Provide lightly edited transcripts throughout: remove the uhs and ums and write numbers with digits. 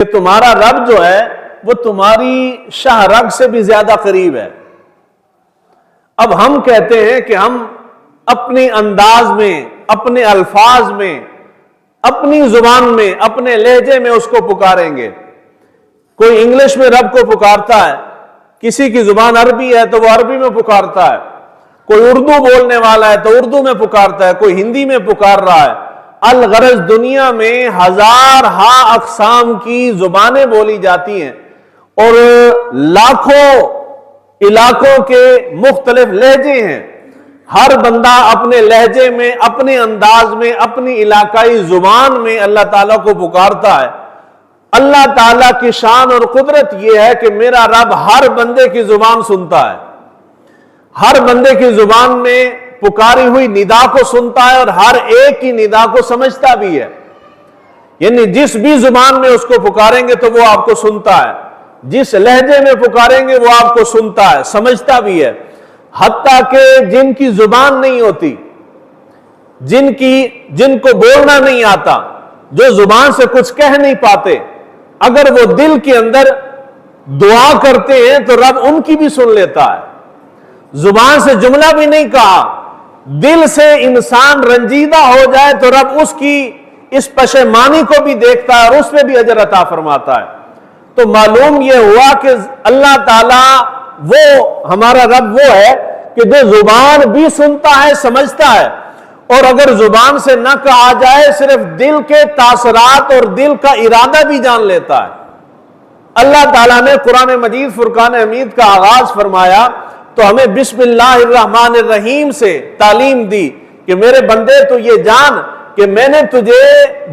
کہ تمہارا رب جو ہے وہ تمہاری شاہ رگ سے بھی زیادہ قریب ہے۔ اب ہم کہتے ہیں کہ ہم اپنے انداز میں، اپنے الفاظ میں، اپنی زبان میں، اپنے لہجے میں اس کو پکاریں گے۔ کوئی انگلش میں رب کو پکارتا ہے، کسی کی زبان عربی ہے تو وہ عربی میں پکارتا ہے، کوئی اردو بولنے والا ہے تو اردو میں پکارتا ہے، کوئی ہندی میں پکار رہا ہے۔ الغرض دنیا میں ہزارہا اقسام کی زبانیں بولی جاتی ہیں اور لاکھوں علاقوں کے مختلف لہجے ہیں۔ ہر بندہ اپنے لہجے میں، اپنے انداز میں، اپنی علاقائی زبان میں اللہ تعالیٰ کو پکارتا ہے۔ اللہ تعالیٰ کی شان اور قدرت یہ ہے کہ میرا رب ہر بندے کی زبان سنتا ہے، ہر بندے کی زبان میں پکاری ہوئی ندا کو سنتا ہے اور ہر ایک کی ندا کو سمجھتا بھی ہے۔ یعنی جس بھی زبان میں اس کو پکاریں گے تو وہ آپ کو سنتا ہے، جس لہجے میں پکاریں گے وہ آپ کو سنتا ہے، سمجھتا بھی ہے۔ حتیٰ کہ جن کی زبان نہیں ہوتی، جن کو بولنا نہیں آتا، جو زبان سے کچھ کہہ نہیں پاتے، اگر وہ دل کے اندر دعا کرتے ہیں تو رب ان کی بھی سن لیتا ہے۔ زبان سے جملہ بھی نہیں کہا، دل سے انسان رنجیدہ ہو جائے تو رب اس کی اس پشیمانی کو بھی دیکھتا ہے اور اس میں بھی اجر عطا فرماتا ہے۔ تو معلوم یہ ہوا کہ اللہ تعالیٰ وہ ہمارا رب وہ ہے کہ جو زبان بھی سنتا ہے، سمجھتا ہے، اور اگر زبان سے نہ کہا جائے صرف دل کے تاثرات اور دل کا ارادہ بھی جان لیتا ہے۔ اللہ تعالیٰ نے قرآن مجید فرقان حمید کا آغاز فرمایا تو ہمیں بسم اللہ الرحمن الرحیم سے تعلیم دی کہ میرے بندے تو یہ جان کہ میں نے تجھے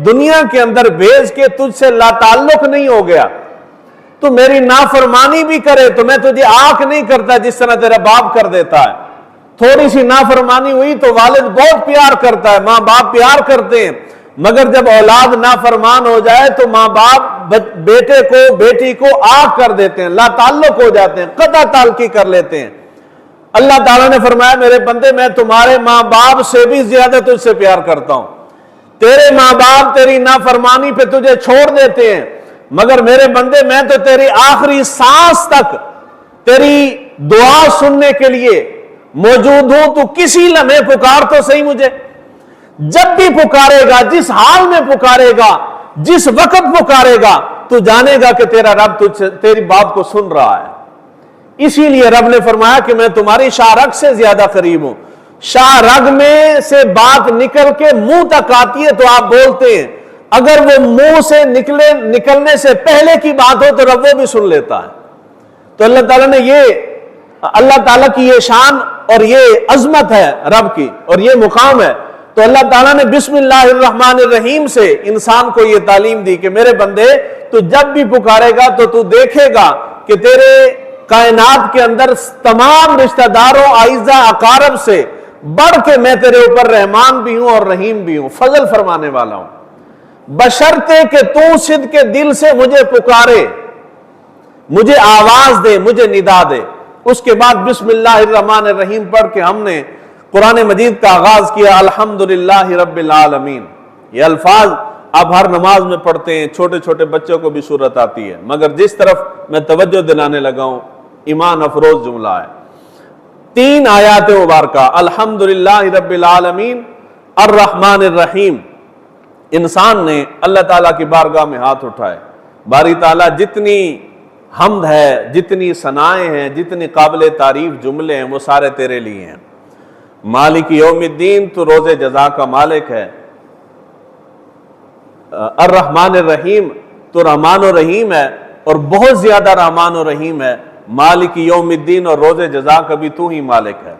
دنیا کے اندر بھیج کے تجھ سے لا تعلق نہیں ہو گیا، تو میری نافرمانی بھی کرے تو میں تجھے آنکھ نہیں کرتا جس طرح تیرا باپ کر دیتا ہے۔ تھوڑی سی نافرمانی ہوئی تو والد بہت پیار کرتا ہے، ماں باپ پیار کرتے ہیں، مگر جب اولاد نافرمان ہو جائے تو ماں باپ بیٹے کو بیٹی کو آنکھ کر دیتے ہیں، لا تعلق ہو جاتے ہیں، قطع تعلقی کر لیتے ہیں۔ اللہ تعالیٰ نے فرمایا میرے بندے میں تمہارے ماں باپ سے بھی زیادہ تجھ سے پیار کرتا ہوں۔ تیرے ماں باپ تیری نافرمانی پہ تجھے چھوڑ دیتے ہیں، مگر میرے بندے میں تو تیری آخری سانس تک تیری دعا سننے کے لیے موجود ہوں۔ تو کسی لمحے پکار تو صحیح مجھے، جب بھی پکارے گا، جس حال میں پکارے گا، جس وقت پکارے گا، تو جانے گا کہ تیرا رب تجھ سے تیری بات کو سن رہا ہے۔ اسی لیے رب نے فرمایا کہ میں تمہاری شاہ رگ سے زیادہ قریب ہوں۔ شاہ رگ میں سے بات نکل کے منہ تک آتی ہے تو آپ بولتے ہیں، اگر وہ منہ سے نکلنے سے پہلے کی بات ہو تو رب وہ بھی سن لیتا ہے۔ تو اللہ تعالیٰ نے اللہ تعالیٰ کی یہ شان اور یہ عظمت ہے رب کی اور یہ مقام ہے۔ تو اللہ تعالیٰ نے بسم اللہ الرحمن الرحیم سے انسان کو یہ تعلیم دی کہ میرے بندے تو جب بھی پکارے گا تو دیکھے گا کہ تیرے کائنات کے اندر تمام رشتہ داروں، اعزاء اقارب سے بڑھ کے میں تیرے اوپر رحمان بھی ہوں اور رحیم بھی ہوں، فضل فرمانے والا ہوں، بشرطے کہ تو صدق کے دل سے مجھے پکارے، مجھے آواز دے، مجھے ندا دے۔ اس کے بعد بسم اللہ الرحمن الرحیم پڑھ کے ہم نے قرآن مجید کا آغاز کیا، الحمدللہ رب العالمین۔ یہ الفاظ آپ ہر نماز میں پڑھتے ہیں، چھوٹے چھوٹے بچوں کو بھی صورت آتی ہے، مگر جس طرف میں توجہ دلانے لگا ہوں ایمان افروز جملہ ہے۔ 3 آیات مبارکہ، الحمدللہ رب العالمین، الرحمن الرحیم۔ انسان نے اللہ تعالیٰ کی بارگاہ میں ہاتھ اٹھائے، باری تعالیٰ جتنی حمد ہے، جتنی ثنائیں ہیں، جتنی قابل تعریف جملے ہیں وہ سارے تیرے لیے ہیں۔ مالک یوم الدین، تو روز جزا کا مالک ہے۔ الرحمن الرحیم، تو رحمان و رحیم ہے اور بہت زیادہ رحمان و رحیم ہے۔ مالک یوم الدین، اور روز جزا کا بھی تو ہی مالک ہے۔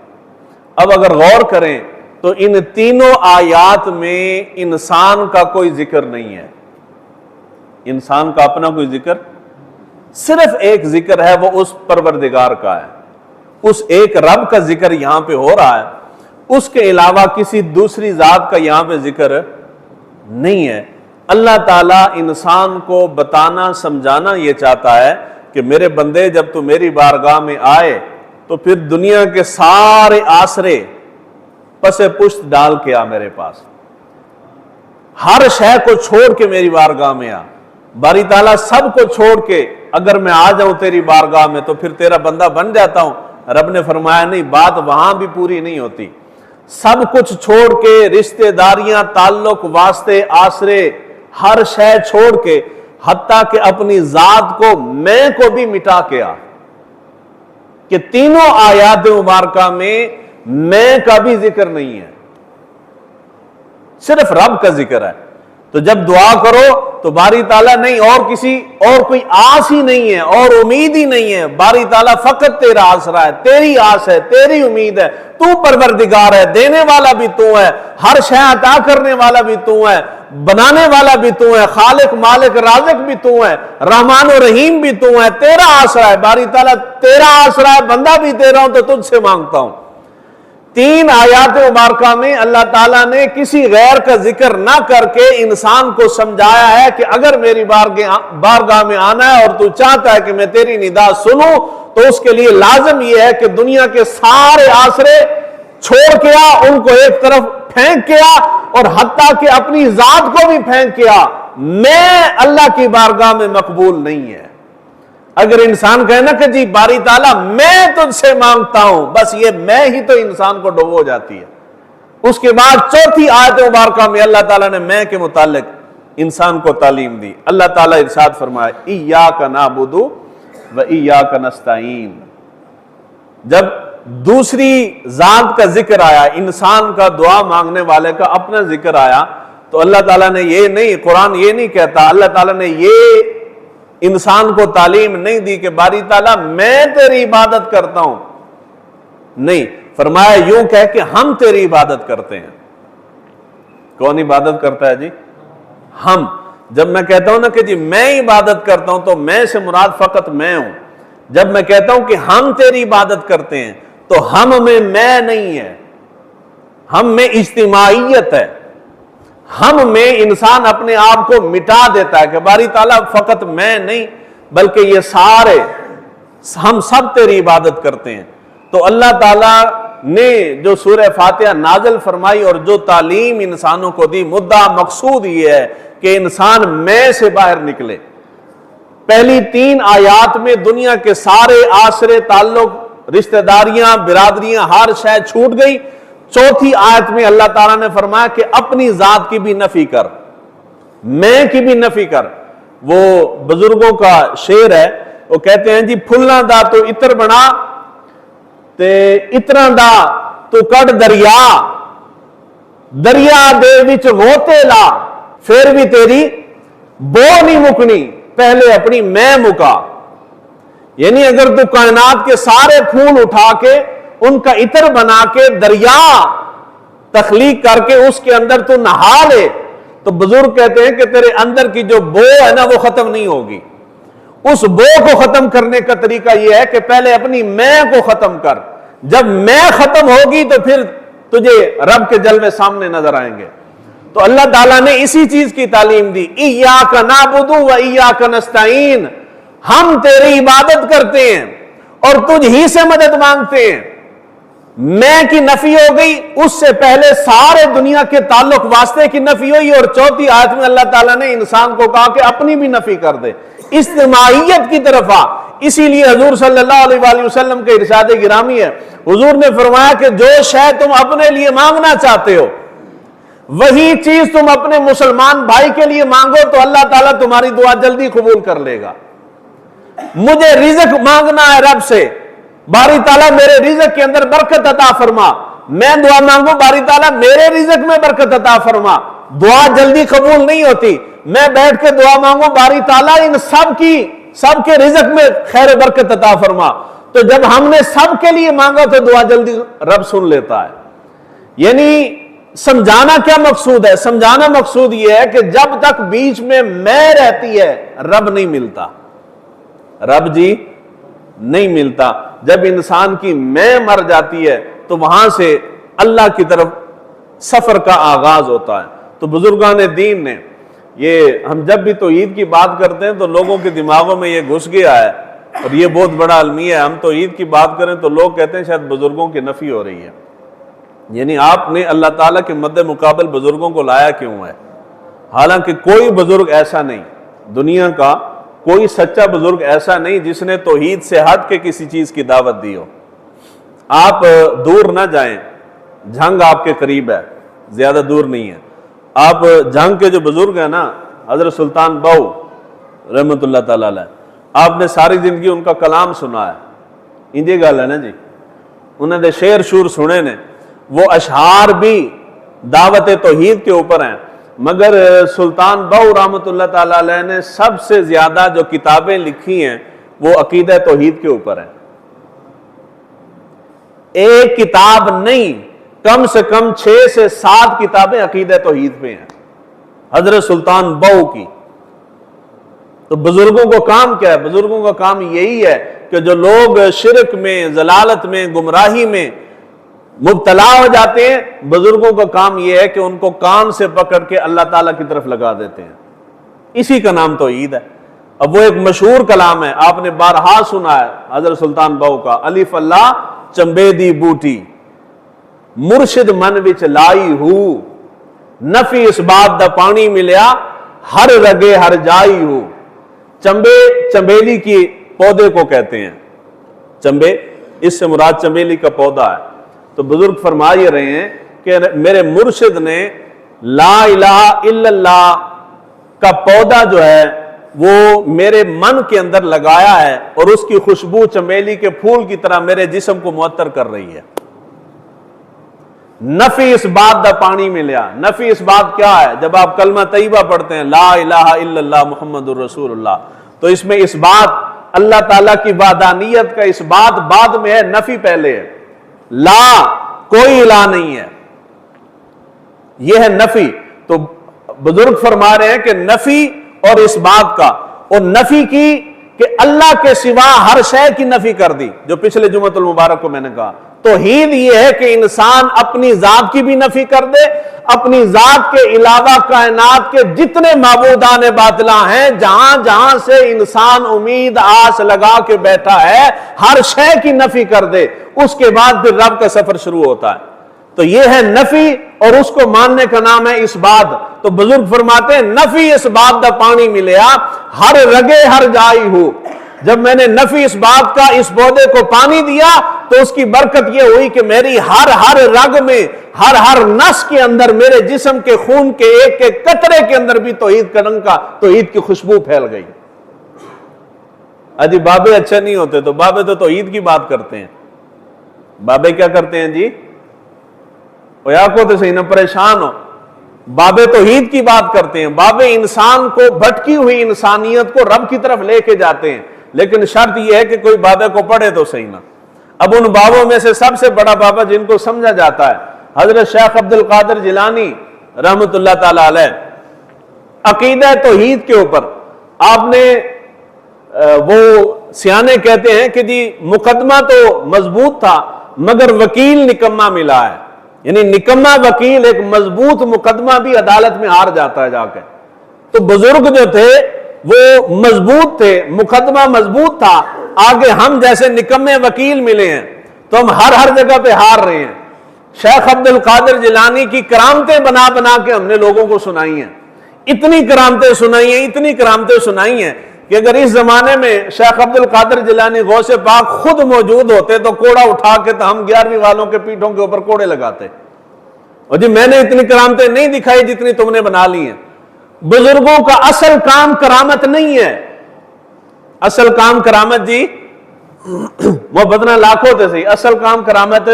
اب اگر غور کریں تو ان تینوں آیات میں انسان کا کوئی ذکر نہیں ہے، انسان کا اپنا کوئی ذکر، صرف ایک ذکر ہے، وہ اس پروردگار کا ہے، اس ایک رب کا ذکر یہاں پہ ہو رہا ہے، اس کے علاوہ کسی دوسری ذات کا یہاں پہ ذکر نہیں ہے۔ اللہ تعالیٰ انسان کو بتانا سمجھانا یہ چاہتا ہے کہ میرے بندے جب تو میری بارگاہ میں آئے تو پھر دنیا کے سارے آسرے پسے پشت ڈال کے آ میرے پاس، ہر شے کو چھوڑ کے میری بارگاہ میں آ، باری تعالیٰ سب کو چھوڑ کے اگر میں آ جاؤں تیری بارگاہ میں تو پھر تیرا بندہ بن جاتا ہوں. رب نے فرمایا نہیں، بات وہاں بھی پوری نہیں ہوتی. سب کچھ چھوڑ کے، رشتہ داریاں، تعلق، واسطے، آسرے، ہر شے چھوڑ کے، حتیٰ کہ اپنی ذات کو، میں کو بھی مٹا کے آ. کہ تینوں آیات مبارکہ میں میں کا بھی ذکر نہیں ہے، صرف رب کا ذکر ہے. تو جب دعا کرو تو باری تعالیٰ نہیں، اور کسی اور کوئی آس ہی نہیں ہے اور امید ہی نہیں ہے. باری تعالیٰ فقط تیرا آسرا ہے، تیری آس ہے، تیری امید ہے. تو پروردگار ہے، دینے والا بھی تو ہے، ہر شے عطا کرنے والا بھی تو ہے، بنانے والا بھی تو ہے، خالق مالک رازق بھی تو ہے، رحمان و رحیم بھی تو ہے. تیرا آسرا ہے باری تعالیٰ، تیرا آسرا ہے، بندہ بھی تیرا ہوں تو تجھ سے مانگتا ہوں. 3 آیات مبارکہ میں اللہ تعالیٰ نے کسی غیر کا ذکر نہ کر کے انسان کو سمجھایا ہے کہ اگر میری بارگاہ میں آنا ہے اور تو چاہتا ہے کہ میں تیری ندا سنوں تو اس کے لیے لازم یہ ہے کہ دنیا کے سارے آسرے چھوڑ کے آ، ان کو ایک طرف پھینک کے آ، اور حتیٰ کہ اپنی ذات کو بھی پھینک کے آ. میں اللہ کی بارگاہ میں مقبول نہیں ہے. اگر انسان کہے نا کہ جی باری تعالیٰ میں تجھ سے مانگتا ہوں، بس یہ میں ہی تو انسان کو ڈبو جاتی ہے. اس کے بعد 4 آیت مبارکہ میں اللہ تعالیٰ نے میں کے متعلق انسان کو تعلیم دی. اللہ تعالیٰ ارشاد فرمائے ایاک نعبد و ایاک نستعین. جب دوسری ذات کا ذکر آیا، انسان کا، دعا مانگنے والے کا اپنا ذکر آیا، تو اللہ تعالیٰ نے یہ نہیں، قرآن یہ نہیں کہتا، اللہ تعالیٰ نے یہ انسان کو تعلیم نہیں دی کہ باری تعالیٰ میں تیری عبادت کرتا ہوں. نہیں، فرمایا یوں کہہ کہ ہم تیری عبادت کرتے ہیں. کون عبادت کرتا ہے جی؟ ہم. جب میں کہتا ہوں نا کہ جی میں عبادت کرتا ہوں تو میں سے مراد فقط میں ہوں. جب میں کہتا ہوں کہ ہم تیری عبادت کرتے ہیں تو ہم میں نہیں ہے، ہم میں اجتماعیت ہے. ہم میں انسان اپنے آپ کو مٹا دیتا ہے کہ باری تعالیٰ فقط میں نہیں بلکہ یہ سارے، ہم سب تیری عبادت کرتے ہیں. تو اللہ تعالیٰ نے جو سورہ فاتحہ نازل فرمائی اور جو تعلیم انسانوں کو دی، مدعا مقصود یہ ہے کہ انسان میں سے باہر نکلے. پہلی 3 آیات میں دنیا کے سارے آسرے، تعلق، رشتہ داریاں، برادریاں، ہر شے چھوٹ گئی. 4 آیت میں اللہ تعالیٰ نے فرمایا کہ اپنی ذات کی بھی نفی کر، میں کی بھی نفی کر. وہ بزرگوں کا شعر ہے، وہ کہتے ہیں جی پھلاں دا تو عطر بنا تے عطراں دا تو کڈ دریا، دریا دے وچ غوطے لا پھر بھی تیری بو نہیں مکنی، پہلے اپنی میں مکا. یعنی اگر تو کائنات کے سارے پھول اٹھا کے ان کا عطر بنا کے دریا تخلیق کر کے اس کے اندر تو نہا لے تو بزرگ کہتے ہیں کہ تیرے اندر کی جو بو ہے نا وہ ختم نہیں ہوگی. اس بو کو ختم کرنے کا طریقہ یہ ہے کہ پہلے اپنی میں کو ختم کر. جب میں ختم ہوگی تو پھر تجھے رب کے جلوے سامنے نظر آئیں گے. تو اللہ تعالیٰ نے اسی چیز کی تعلیم دی، ایاک نعبد و ایاک نستعین. ہم تیری عبادت کرتے ہیں اور تجھ ہی سے مدد مانگتے ہیں. میں کی نفی ہو گئی، اس سے پہلے سارے دنیا کے تعلق واسطے کی نفی ہوئی، اور 4 آیت میں اللہ تعالیٰ نے انسان کو کہا کہ اپنی بھی نفی کر دے، اجتماعیت کی طرف آ. اسی لیے حضور صلی اللہ علیہ وآلہ وسلم کے ارشاد گرامی ہے، حضور نے فرمایا کہ جو شے تم اپنے لیے مانگنا چاہتے ہو وہی چیز تم اپنے مسلمان بھائی کے لیے مانگو تو اللہ تعالیٰ تمہاری دعا جلدی قبول کر لے گا. مجھے رزق مانگنا ہے رب سے، باری تعالیٰ میرے رزق کے اندر برکت عطا فرما. میں دعا مانگوں باری تعالیٰ میرے رزق میں برکت عطا فرما، دعا جلدی قبول نہیں ہوتی. میں بیٹھ کے دعا مانگوں باری تعالیٰ ان سب کے رزق میں خیر برکت عطا فرما، تو جب ہم نے سب کے لیے مانگا تو دعا جلدی رب سن لیتا ہے. یعنی سمجھانا کیا مقصود ہے؟ سمجھانا مقصود یہ ہے کہ جب تک بیچ میں رہتی ہے رب نہیں ملتا، رب جی نہیں ملتا. جب انسان کی میں مر جاتی ہے تو وہاں سے اللہ کی طرف سفر کا آغاز ہوتا ہے. تو بزرگان دین نے یہ، ہم جب بھی تو عید کی بات کرتے ہیں تو لوگوں کے دماغوں میں یہ گھس گیا ہے، اور یہ بہت بڑا المیہ ہے. ہم تو عید کی بات کریں تو لوگ کہتے ہیں شاید بزرگوں کی نفی ہو رہی ہے. یعنی آپ نے اللہ تعالیٰ کے مد مقابل بزرگوں کو لایا کیوں ہے؟ حالانکہ کوئی بزرگ ایسا نہیں. دنیا کا کوئی سچا بزرگ ایسا نہیں جس نے توحید سے ہٹ کے کسی چیز کی دعوت دی ہو۔ آپ دور نہ جائیں، جھنگ آپ کے قریب ہے، زیادہ دور نہیں ہے۔ آپ جھنگ کے جو بزرگ ہیں نا، حضرت سلطان بہو رحمت اللہ تعالیٰ علیہ، آپ نے ساری زندگی ان کا کلام سنا ہے، انجی گل ہے نا جی، انہوں نے شعر شور سنے نے، وہ اشعار بھی دعوت توحید کے اوپر ہیں، مگر سلطان بہو رحمت اللہ تعالیٰ علیہ نے سب سے زیادہ جو کتابیں لکھی ہیں وہ عقیدہ توحید کے اوپر ہیں۔ ایک کتاب نہیں، کم سے کم 6 سے 7 کتابیں عقیدہ توحید پہ ہیں حضرت سلطان بہو کی۔ تو بزرگوں کو کام کیا ہے؟ بزرگوں کا کام یہی ہے کہ جو لوگ شرک میں، ضلالت میں، گمراہی میں مبتلا ہو جاتے ہیں، بزرگوں کا کام یہ ہے کہ ان کو کان سے پکڑ کے اللہ تعالیٰ کی طرف لگا دیتے ہیں۔ اسی کا نام توحید ہے۔ اب وہ ایک مشہور کلام ہے، آپ نے بارہا سنا ہے حضرت سلطان بہو کا، الف اللہ چمبے دی بوٹی مرشد من وچ لائی ہو، نفی اس بات دا پانی ملیا ہر رگے ہر جائی ہو۔ چمبے چمبیلی کی پودے کو کہتے ہیں، چمبے اس سے مراد چمبیلی کا پودا ہے۔ تو بزرگ فرما یہ رہے ہیں کہ میرے مرشد نے لا الہ الا اللہ کا پودا جو ہے وہ میرے من کے اندر لگایا ہے، اور اس کی خوشبو چمیلی کے پھول کی طرح میرے جسم کو معطر کر رہی ہے۔ نفی اس بات دا پانی ملیا۔ نفی اس بات کیا ہے؟ جب آپ کلمہ طیبہ پڑھتے ہیں لا الہ الا اللہ محمد الرسول اللہ، تو اس میں اس بات اللہ تعالیٰ کی وحدانیت کا اس بات بعد میں ہے، نفی پہلے ہے۔ لا کوئی الہ نہیں ہے، یہ ہے نفی۔ تو بزرگ فرما رہے ہیں کہ نفی اور اس بات کا، اور نفی کی کہ اللہ کے سوا ہر شے کی نفی کر دی، جو پچھلے جمعۃ المبارک کو میں نے کہا۔ توحید یہ ہے کہ انسان اپنی ذات کی بھی نفی کر دے، اپنی ذات کے علاوہ کائنات کے جتنے معبودان باطلہ ہیں، جہاں جہاں سے انسان امید آس لگا کے بیٹھا ہے، ہر شے کی نفی کر دے، اس کے بعد پھر رب کا سفر شروع ہوتا ہے۔ تو یہ ہے نفی، اور اس کو ماننے کا نام ہے اس بات۔ تو بزرگ فرماتے ہیں نفی اس بات دا پانی ملیا ہر رگے ہر جائی ہو۔ جب میں نے نفی اس بات کا اس پودے کو پانی دیا تو اس کی برکت یہ ہوئی کہ میری ہر رگ میں، ہر نس کے اندر، میرے جسم کے خون کے ایک ایک قطرے کے اندر بھی توحید کا رنگ کا، توحید کی خوشبو پھیل گئی۔ اجی بابے اچھے نہیں ہوتے، تو بابے تو توحید کی بات کرتے ہیں۔ بابے کیا کرتے ہیں جی؟ کو تو صحیح نہ پریشان ہو، بابے توحید کی بات کرتے ہیں۔ بابے انسان کو، بھٹکی ہوئی انسانیت کو رب کی طرف لے کے جاتے ہیں، لیکن شرط یہ ہے کہ کوئی بابے کو پڑھے تو صحیح نہ۔ اب ان بابوں میں سے سب سے بڑا بابا جن کو سمجھا جاتا ہے حضرت شیخ عبد القادر جیلانی رحمت اللہ تعالی علیہ، عقیدہ توحید کے اوپر آپ نے، وہ سیانے کہتے ہیں کہ جی مقدمہ تو مضبوط تھا مگر وکیل نکما ملا ہے، یعنی نکما وکیل ایک مضبوط مقدمہ بھی عدالت میں ہار جاتا ہے جا کے۔ تو بزرگ جو تھے وہ مضبوط تھے، مقدمہ مضبوط تھا، آگے ہم جیسے نکمے وکیل ملے ہیں تو ہم ہر جگہ پہ ہار رہے ہیں۔ شیخ عبد القادر جیلانی کی کرامتیں بنا بنا کے ہم نے لوگوں کو سنائی ہیں، اتنی کرامتیں سنائی ہیں، اتنی کرامتیں سنائی ہیں کہ اگر اس زمانے میں شیخ عبد القادر جیلانی غوث پاک خود موجود ہوتے تو کوڑا اٹھا کے تو ہم 11ویں والوں کے پیٹھوں کے اوپر کوڑے لگاتے، اور جی میں نے اتنی کرامتیں نہیں دکھائی جتنی تم نے بنا لی ہیں۔ بزرگوں کا اصل کام کرامت نہیں ہے، اصل کام کرامت جی وہ بدنا لاکھوں تھے صحیح، اصل کام کرامت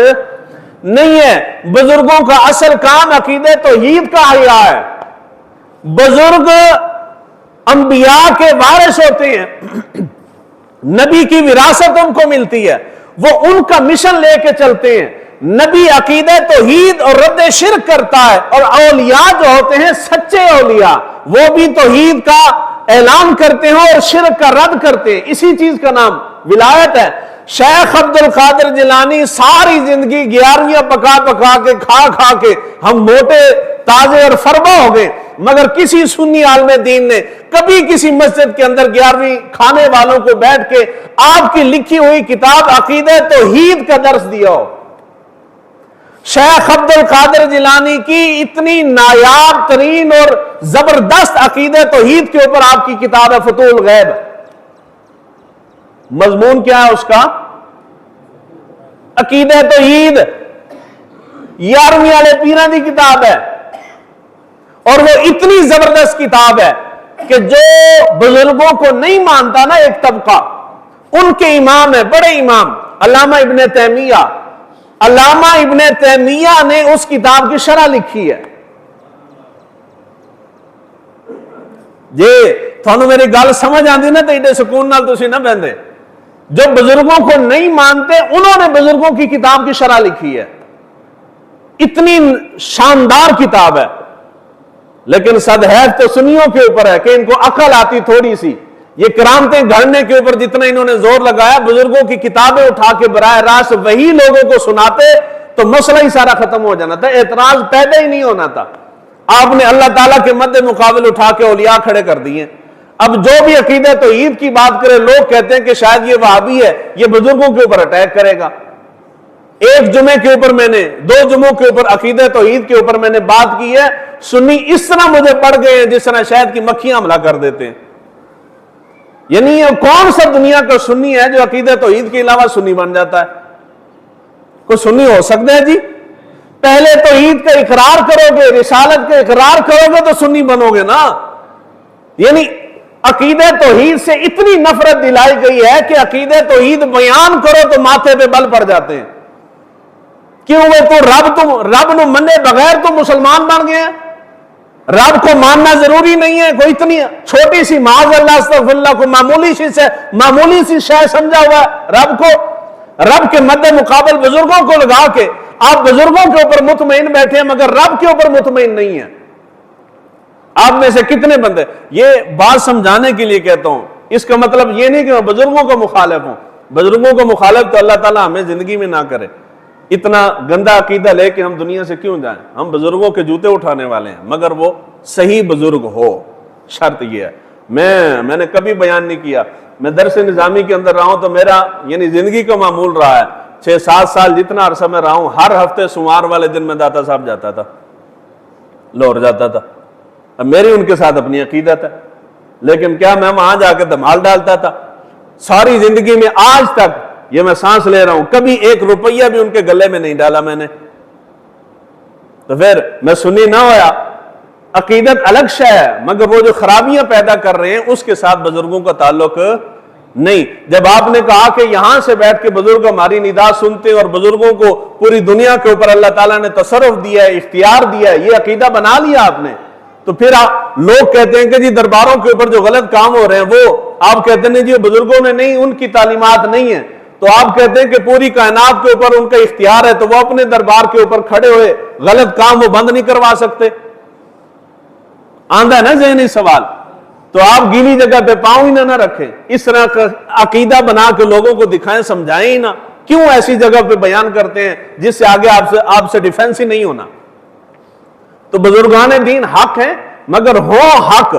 نہیں ہے۔ بزرگوں کا اصل کام عقیدہ توحید کا حیا ہے۔ بزرگ انبیاء کے وارث ہوتے ہیں، نبی کی وراثت ان کو ملتی ہے، وہ ان کا مشن لے کے چلتے ہیں۔ نبی عقیدہ توحید اور رد شرک کرتا ہے، اور اولیاء جو ہوتے ہیں سچے اولیاء وہ بھی توحید کا اعلان کرتے ہیں اور شرک کا رد کرتے ہیں۔ اسی چیز کا نام ولایت ہے۔ شیخ عبد القادر جیلانی ساری زندگی 11ویں پکا پکا کے کھا کے ہم موٹے تازے اور فربا ہو گئے، مگر کسی سنی عالم دین نے کبھی کسی مسجد کے اندر 11ویں کھانے والوں کو بیٹھ کے آپ کی لکھی ہوئی کتاب عقیدہ توحید کا درس دیا ہو؟ شیخ عبد القادر جیلانی کی اتنی نایاب ترین اور زبردست عقیدہ توحید کے اوپر آپ کی کتاب ہے فتوح الغیب. مضمون کیا ہے اس کا؟ عقیدہ توحید. 11ویں والے پیراں دی کتاب ہے اور وہ اتنی زبردست کتاب ہے کہ جو بزرگوں کو نہیں مانتا نا ایک طبقہ، ان کے امام ہے، بڑے امام علامہ ابن تیمیہ. علامہ ابن تیمیہ نے اس کتاب کی شرح لکھی ہے. جی تھانوں میری گل سمجھ آندی نا تو ایڈے سکون نال تسی نہ بہندے. جو بزرگوں کو نہیں مانتے انہوں نے بزرگوں کی کتاب کی شرح لکھی ہے. اتنی شاندار کتاب ہے، لیکن صدحیف تو سنیوں کے اوپر ہے کہ ان کو عقل آتی تھوڑی سی. یہ کرامتیں گھڑنے کے اوپر جتنا انہوں نے زور لگایا، بزرگوں کی کتابیں اٹھا کے براہ راست وہی لوگوں کو سناتے تو مسئلہ ہی سارا ختم ہو جانا تھا، اعتراض پیدا ہی نہیں ہونا تھا. آپ نے اللہ تعالیٰ کے مد مقابل اٹھا کے اولیاء کھڑے کر دیے. اب جو بھی عقیدہ توحید کی بات کرے، لوگ کہتے ہیں کہ شاید یہ وہابی ہے، یہ بزرگوں کے اوپر اٹیک کرے گا. ایک جمعے کے اوپر میں نے 2 جمعوں کے اوپر عقیدہ توحید کے اوپر میں نے بات کی ہے. سنی اس طرح مجھے پڑ گئے ہیں جس طرح شہد کی مکھیاں حملہ کر دیتے ہیں. یعنی یہ کون سا دنیا کا سنی ہے جو عقیدہ توحید کے علاوہ سنی بن جاتا ہے؟ کوئی سنی ہو سکتا ہے جی؟ پہلے توحید کا اقرار کرو گے، رسالت کا اقرار کرو گے تو سنی بنو گے نا. یعنی عقیدہ توحید سے اتنی نفرت دلائی گئی ہے کہ عقیدہ توحید بیان کرو تو ماتھے پہ بل پڑ جاتے ہیں. کیوں؟ وہ تو رب نو منے بغیر تو مسلمان بن گئے ہیں. رب کو ماننا ضروری نہیں ہے. کوئی اتنی چھوٹی سی معاذ اللہ استغفر اللہ کو معمولی سی شے سمجھا ہوا ہے رب کو. رب کے مد مقابل بزرگوں کو لگا کے آپ بزرگوں کے اوپر مطمئن بیٹھے ہیں مگر رب کے اوپر مطمئن نہیں ہیں. آپ میں سے کتنے بندے؟ یہ بات سمجھانے کے لیے کہتا ہوں. اس کا مطلب یہ نہیں کہ میں بزرگوں کا مخالف ہوں. بزرگوں کا مخالف تو اللہ تعالیٰ ہمیں زندگی میں نہ کرے. اتنا گندا عقیدہ لے کے ہم دنیا سے کیوں جائیں؟ ہم بزرگوں کے جوتے اٹھانے والے ہیں مگر وہ صحیح بزرگ ہو. شرط یہ ہے. میں نے کبھی بیان نہیں کیا. میں درس نظامی کے اندر رہا ہوں تو میرا یعنی زندگی کا معمول رہا ہے 6-7 سال جتنا عرصہ میں رہا ہوں، ہر ہفتے سوموار والے دن میں داتا صاحب جاتا تھا، لاہور جاتا تھا. اب میری ان کے ساتھ اپنی عقیدت ہے، لیکن کیا میں وہاں جا کے دھمال ڈالتا تھا؟ ساری زندگی میں آج تک یہ میں سانس لے رہا ہوں کبھی 1 روپیہ بھی ان کے گلے میں نہیں ڈالا میں نے. تو پھر میں سنی نہ ہویا. عقیدت الگ شے ہے مگر وہ جو خرابیاں پیدا کر رہے ہیں اس کے ساتھ بزرگوں کا تعلق نہیں. جب آپ نے کہا کہ یہاں سے بیٹھ کے بزرگ ہماری ندا سنتے اور بزرگوں کو پوری دنیا کے اوپر اللہ تعالیٰ نے تصرف دیا ہے، اختیار دیا ہے، یہ عقیدہ بنا لیا آپ نے، تو پھر لوگ کہتے ہیں کہ جی درباروں کے اوپر جو غلط کام ہو رہے ہیں وہ آپ کہتے ہیں جی بزرگوں نے نہیں، ان کی تعلیمات نہیں ہیں. تو آپ کہتے ہیں کہ پوری کائنات کے اوپر ان کا اختیار ہے تو وہ اپنے دربار کے اوپر کھڑے ہوئے غلط کام وہ بند نہیں کروا سکتے. آندہ ہے نا ذہنی سوال؟ تو آپ گیلی جگہ پہ پاؤں ہی نہ رکھیں. اس طرح کا عقیدہ بنا کے لوگوں کو دکھائیں، سمجھائیں ہی نہ. کیوں ایسی جگہ پہ بیان کرتے ہیں جس سے آگے آپ سے ڈیفنس ہی نہیں ہونا؟ تو بزرگان دین حق ہیں مگر ہو حق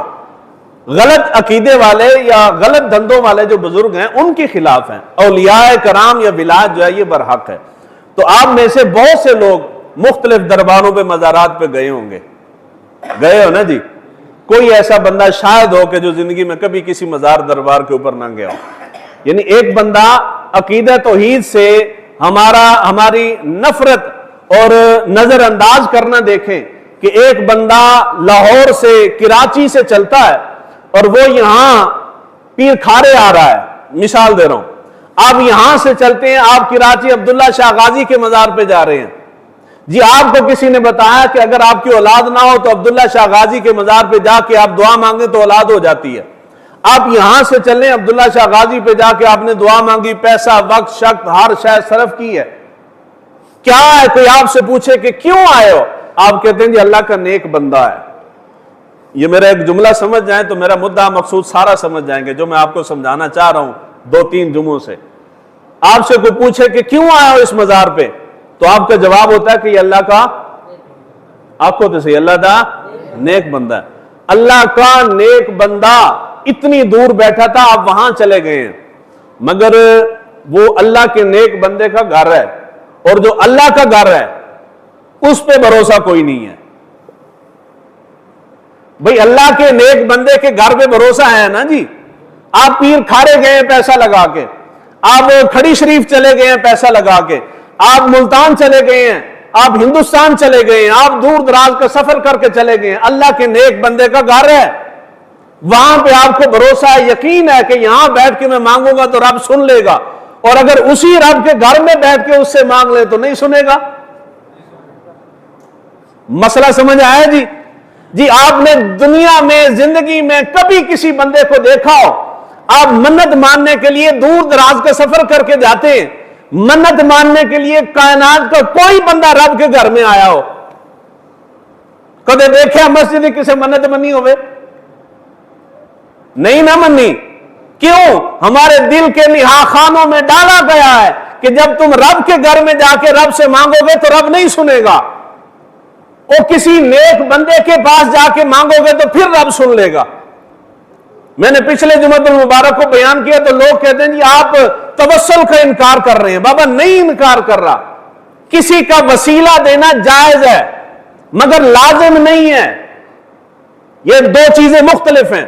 غلط عقیدے والے یا غلط دندوں والے جو بزرگ ہیں ان کے خلاف ہیں. اولیاء کرام یا ولایت جو ہے یہ برحق ہے. تو آپ میں سے بہت سے لوگ مختلف درباروں پہ مزارات پہ گئے ہوں گے، گئے ہو نا جی؟ کوئی ایسا بندہ شاید ہو کہ جو زندگی میں کبھی کسی مزار دربار کے اوپر نہ گیا ہو. یعنی ایک بندہ عقیدہ توحید سے ہماری نفرت اور نظر انداز کرنا دیکھیں کہ ایک بندہ لاہور سے کراچی سے چلتا ہے اور وہ یہاں پیر کھارے آ رہا ہے. مثال دے رہا ہوں، آپ یہاں سے چلتے ہیں، آپ کراچی عبداللہ شاہ غازی کے مزار پہ جا رہے ہیں. جی آپ کو کسی نے بتایا کہ اگر آپ کی اولاد نہ ہو تو عبداللہ شاہ غازی کے مزار پہ جا کے آپ دعا مانگیں تو اولاد ہو جاتی ہے. آپ یہاں سے چلیں عبداللہ شاہ غازی پہ جا کے آپ نے دعا مانگی، پیسہ وقت شقت ہر شے صرف کی ہے. کیا ہے؟ کوئی آپ سے پوچھے کہ کیوں آئے ہو، آپ کہتے ہیں جی اللہ کا نیک بندہ ہے. یہ میرا ایک جملہ سمجھ جائیں تو میرا مدعا مقصود سارا سمجھ جائیں گے جو میں آپ کو سمجھانا چاہ رہا ہوں 2-3 جمعوں سے. آپ سے کوئی پوچھے کہ کیوں آئے ہو اس مزار پہ تو آپ کا جواب ہوتا ہے کہ یہ اللہ کا، آپ کو تو صحیح، اللہ کا نیک بندہ ہے. اللہ کا نیک بندہ اتنی دور بیٹھا تھا، آپ وہاں چلے گئے ہیں مگر وہ اللہ کے نیک بندے کا گھر ہے. اور جو اللہ کا گھر ہے اس پہ بھروسہ کوئی نہیں ہے. بھئی اللہ کے نیک بندے کے گھر پہ بھروسہ ہے نا جی. آپ پیر کھارے گئے ہیں پیسہ لگا کے, آپ کھڑی شریف چلے گئے ہیں پیسہ لگا کے, آپ ملتان چلے گئے ہیں, آپ ہندوستان چلے گئے ہیں, آپ دور دراز کا سفر کر کے چلے گئے ہیں, اللہ کے نیک بندے کا گھر ہے, وہاں پہ آپ کو بھروسہ ہے, یقین ہے کہ یہاں بیٹھ کے میں مانگوں گا تو رب سن لے گا, اور اگر اسی رب کے گھر میں بیٹھ کے اس سے مانگ لے تو نہیں سنے گا. مسئلہ سمجھ آیا جی؟ جی آپ نے دنیا میں زندگی میں کبھی کسی بندے کو دیکھا ہو آپ منت ماننے کے لیے دور دراز کا سفر کر کے جاتے ہیں, منت ماننے کے لیے کائنات کا کوئی بندہ رب کے گھر میں آیا ہو؟ کدے دیکھا مسجد کسی منت منی ہوئے؟ نہیں نہ منی. کیوں؟ ہمارے دل کے نہا خانوں میں ڈالا گیا ہے کہ جب تم رب کے گھر میں جا کے رب سے مانگو گے تو رب نہیں سنے گا, اور کسی نیک بندے کے پاس جا کے مانگو گے تو پھر رب سن لے گا. میں نے پچھلے جمعۃ المبارک کو بیان کیا تو لوگ کہتے ہیں جی آپ توسل کا انکار کر رہے ہیں. بابا نہیں انکار کر رہا, کسی کا وسیلہ دینا جائز ہے مگر لازم نہیں ہے. یہ دو چیزیں مختلف ہیں.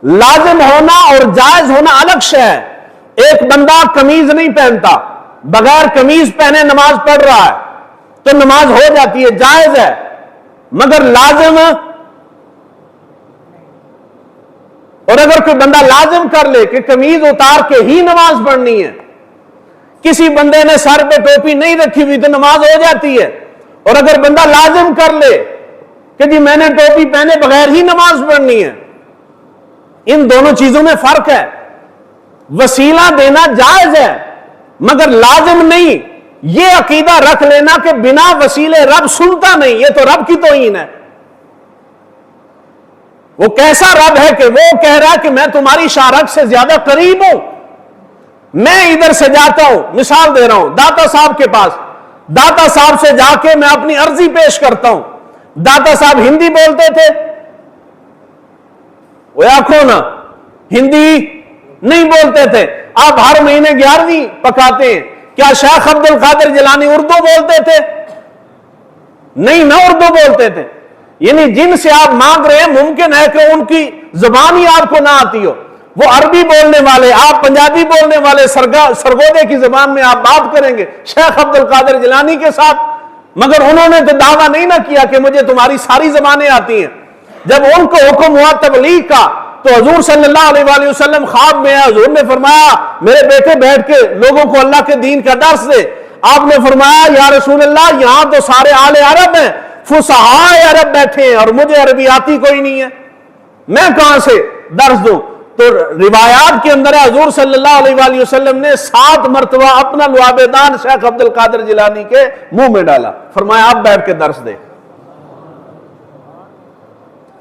لازم ہونا اور جائز ہونا الگ شے ہے. ایک بندہ قمیض نہیں پہنتا, بغیر قمیض پہنے نماز پڑھ رہا ہے تو نماز ہو جاتی ہے, جائز ہے, مگر لازم. اور اگر کوئی بندہ لازم کر لے کہ قمیض اتار کے ہی نماز پڑھنی ہے, کسی بندے نے سر پہ ٹوپی نہیں رکھی ہوئی تو نماز ہو جاتی ہے. اور اگر بندہ لازم کر لے کہ جی میں نے ٹوپی پہنے بغیر ہی نماز پڑھنی ہے, ان دونوں چیزوں میں فرق ہے. وسیلہ دینا جائز ہے مگر لازم نہیں. یہ عقیدہ رکھ لینا کہ بنا وسیلے رب سنتا نہیں, یہ تو رب کی توہین ہے. وہ کیسا رب ہے کہ وہ کہہ رہا ہے کہ میں تمہاری شارک سے زیادہ قریب ہوں. میں ادھر سے جاتا ہوں, مثال دے رہا ہوں, داتا صاحب کے پاس, داتا صاحب سے جا کے میں اپنی عرضی پیش کرتا ہوں. داتا صاحب ہندی بولتے تھے, وہ آنکھوں نا ہندی نہیں بولتے تھے. آپ ہر مہینے 11ویں پکاتے ہیں. کیا شیخ عبد القادر جیلانی اردو بولتے تھے؟ نہیں نہ اردو بولتے تھے. یعنی جن سے آپ مانگ رہے ہیں ممکن ہے کہ ان کی زبان ہی آپ کو نہ آتی ہو. وہ عربی بولنے والے, آپ پنجابی بولنے والے, سرگودے کی زبان میں آپ بات کریں گے شیخ عبد القادر جیلانی کے ساتھ, مگر انہوں نے تو دعویٰ نہیں نہ کیا کہ مجھے تمہاری ساری زبانیں آتی ہیں. جب ان کو حکم ہوا تبلیغ کا تو حضور صلی اللہ علیہ وآلہ وسلم خواب میں آئے. حضور نے فرمایا میرے بیٹے بیٹھ کے لوگوں کو اللہ کے دین کا درس دے. آپ نے فرمایا یا رسول اللہ یہاں تو سارے آل عرب ہیں, فصحاء عرب بیٹھے ہیں اور مجھے عربی آتی کوئی نہیں ہے, میں کہاں سے درس دوں؟ تو روایات کے اندر حضور صلی اللہ علیہ وآلہ وسلم نے 7 مرتبہ اپنا لعاب دان شیخ عبد القادر جیلانی کے منہ میں ڈالا, فرمایا آپ بیٹھ کے درس دے.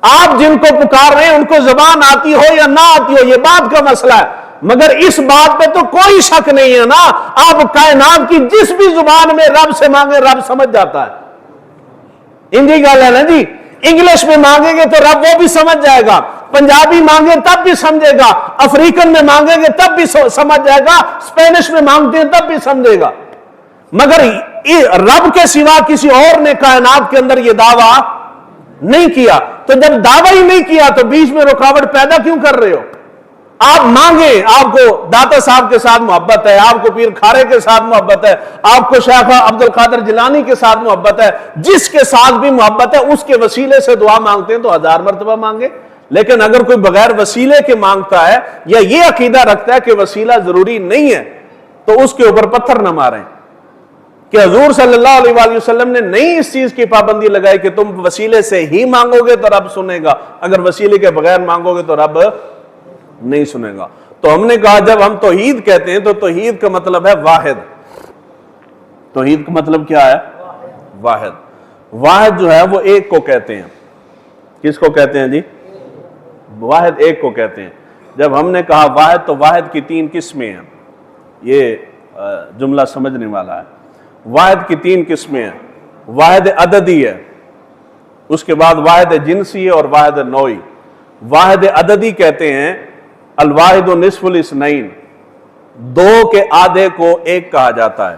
آپ جن کو پکار رہے ہیں ان کو زبان آتی ہو یا نہ آتی ہو یہ بات کا مسئلہ ہے, مگر اس بات پہ تو کوئی شک نہیں ہے نا, آپ کائنات کی جس بھی زبان میں رب سے مانگے رب سمجھ جاتا ہے. انجی گل ہے نا جی. انگلش میں مانگیں گے تو رب وہ بھی سمجھ جائے گا, پنجابی مانگے تب بھی سمجھے گا, افریقن میں مانگیں گے تب بھی سمجھ جائے گا, اسپینش میں مانگتے ہیں تب بھی سمجھے گا. مگر رب کے سوا کسی اور نے کائنات کے اندر یہ دعویٰ نہیں کیا. تو جب دعویٰ ہی نہیں کیا تو بیچ میں رکاوٹ پیدا کیوں کر رہے ہو؟ آپ مانگیں, آپ کو داتا صاحب کے ساتھ محبت ہے, آپ کو پیر کھارے کے ساتھ محبت ہے, آپ کو شیخ عبد القادر جیلانی کے ساتھ محبت ہے, جس کے ساتھ بھی محبت ہے اس کے وسیلے سے دعا مانگتے ہیں تو 1000 مرتبہ مانگے. لیکن اگر کوئی بغیر وسیلے کے مانگتا ہے یا یہ عقیدہ رکھتا ہے کہ وسیلہ ضروری نہیں ہے تو اس کے اوپر پتھر نہ ماریں کہ حضور صلی اللہ علیہ وآلہ وسلم نے نہیں اس چیز کی پابندی لگائی کہ تم وسیلے سے ہی مانگو گے تو رب سنے گا, اگر وسیلے کے بغیر مانگو گے تو رب نہیں سنے گا. تو ہم نے کہا جب ہم توحید کہتے ہیں تو توحید کا مطلب ہے واحد. توحید کا مطلب کیا ہے؟ واحد. واحد جو ہے وہ ایک کو کہتے ہیں. کس کو کہتے ہیں جی؟ واحد ایک کو کہتے ہیں. جب ہم نے کہا واحد تو واحد کی 3 قسمیں ہیں. یہ جملہ سمجھنے والا ہے. واحد کی 3 قسمیں ہیں. واحد عددی ہے, اس کے بعد واحد جنسی ہے اور واحد نوعی. واحد عددی کہتے ہیں الواحد نصف الاثنین, 2 کے آدھے کو 1 کہا جاتا ہے.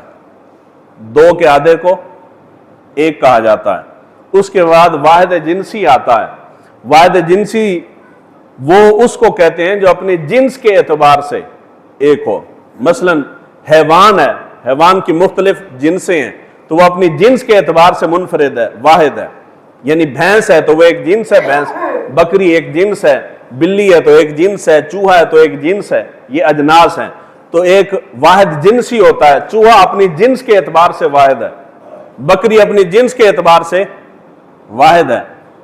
2 کے آدھے کو ایک کہا جاتا ہے۔ اس کے بعد واحد جنسی آتا ہے۔ واحد جنسی وہ اس کو کہتے ہیں جو اپنے جنس کے اعتبار سے ایک ہو۔ مثلا حیوان ہے، حیوان کی مختلف جنسیں ہیں تو وہ اپنی جنس کے اعتبار سے منفرد ہے، واحد ہے۔ یعنی بھینس ہے تو وہ ایک جنس ہے بھینس، بکری ایک جنس ہے، بلی ہے تو ایک جنس ہے، چوہا ہے تو ایک جنس ہے، یہ اجناس ہیں۔ تو ایک واحد جنسی ہوتا ہے، چوہا اپنی جنس کے اعتبار سے واحد ہے، بکری اپنی جنس کے اعتبار سے واحد ہے۔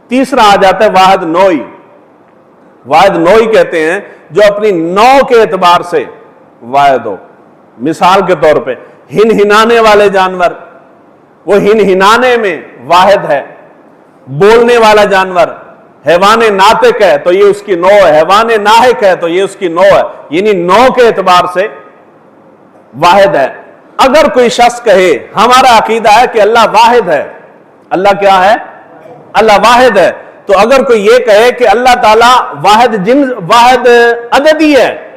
تیسرا آ جاتا ہے واحد نوعی۔ واحد نوعی کہتے ہیں جو اپنی نوع کے اعتبار سے واحد ہو۔ مثال کے طور پہ ہنہنانے والے جانور، وہ ہنہنانے میں واحد ہے۔ بولنے والا جانور حیوان ناطق ہے تو یہ اس کی نوع ہے، حیوان ناحق ہے تو یہ اس کی نوع ہے، یعنی نوع کے اعتبار سے واحد ہے۔ اگر کوئی شخص کہے ہمارا عقیدہ ہے کہ اللہ واحد ہے، اللہ کیا ہے؟ اللہ واحد ہے، تو اگر کوئی یہ کہے کہ اللہ تعالیٰ واحد عددی ہے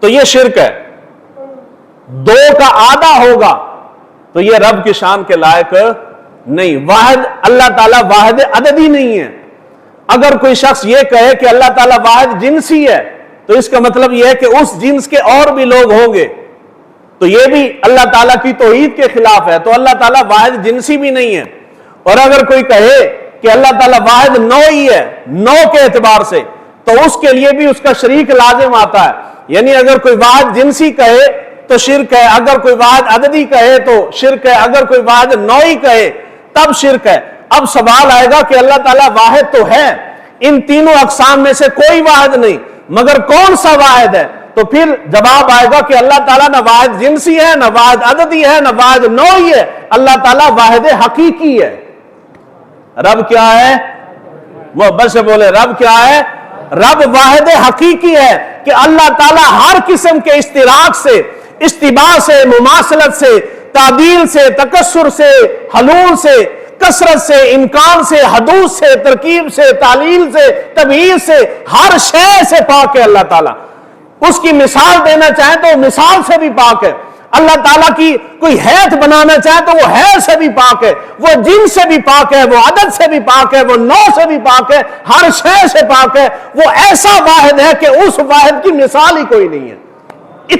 تو یہ شرک ہے۔ دو کا آدھا ہوگا تو یہ رب کی شان کے لائق نہیں۔ واحد اللہ تعالیٰ واحد عددی نہیں ہے۔ اگر کوئی شخص یہ کہے کہ اللہ تعالیٰ واحد جنسی ہے تو اس کا مطلب یہ ہے کہ اس جنس کے اور بھی لوگ ہوں گے، تو یہ بھی اللہ تعالیٰ کی توحید کے خلاف ہے، تو اللہ تعالیٰ واحد جنسی بھی نہیں ہے۔ اور اگر کوئی کہے کہ اللہ تعالیٰ واحد نوعی ہے، نوع کے اعتبار سے، تو اس کے لیے بھی اس کا شریک لازم آتا ہے۔ یعنی اگر کوئی واحد جنسی کہے تو شرک ہے، اگر کوئی واحد عددی کہے تو شرک ہے، اگر کوئی واحد نوعی کہے تب شرک ہے۔ اب سوال آئے گا کہ اللہ تعالیٰ واحد تو ہے، ان تینوں اقسام میں سے کوئی واحد نہیں، مگر کون سا واحد ہے؟ تو پھر جواب آئے گا کہ اللہ تعالیٰ نہ واحد جنسی ہے، نہ واحد عددی ہے، نہ واحد نوعی ہے، اللہ تعالیٰ واحد حقیقی ہے۔ رب کیا ہے؟ محبت سے بولے، رب کیا ہے؟ رب واحد حقیقی ہے کہ اللہ تعالیٰ ہر قسم کے اشتراک سے، اشتباہ سے، مماثلت سے، تعدیل سے، تکسر سے، حلول سے، کثرت سے، امکان سے، حدود سے، ترکیب سے، تعلیل سے، تبعیض سے، ہر شے سے پاک ہے اللہ تعالیٰ۔ اس کی مثال دینا چاہیں تو مثال سے بھی پاک ہے۔ اللہ تعالیٰ کی کوئی حیت بنانا چاہے تو وہ حیت سے بھی پاک ہے، وہ جن سے بھی پاک ہے، وہ عدد سے بھی پاک ہے، وہ نوع سے بھی پاک ہے، ہر شے سے پاک ہے۔ وہ ایسا واحد ہے کہ اس واحد کی مثال ہی کوئی نہیں ہے۔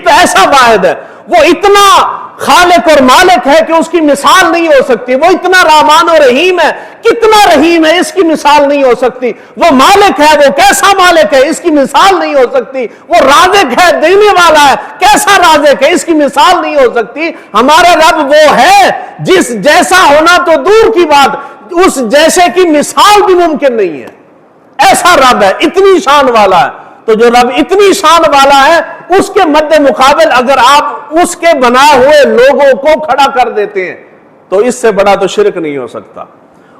ایسا واحد ہے، وہ اتنا خالق اور مالک ہے کہ اس کی مثال نہیں ہو سکتی۔ وہ اتنا رحمان و رحیم ہے، کتنا رحیم ہے، اس کی مثال نہیں ہو سکتی۔ وہ مالک ہے، وہ کیسا مالک ہے، اس کی مثال نہیں ہو سکتی۔ وہ رازق ہے، دینے والا ہے، کیسا رازق ہے، اس کی مثال نہیں ہو سکتی۔ ہمارا رب وہ ہے جس جیسا ہونا تو دور کی بات، اس جیسے کی مثال بھی ممکن نہیں ہے۔ ایسا رب ہے، اتنی شان والا ہے۔ تو جو رب اتنی شان والا ہے، اس کے مد مقابل اگر آپ اس کے بنائے ہوئے لوگوں کو کھڑا کر دیتے ہیں تو اس سے بڑا تو شرک نہیں ہو سکتا۔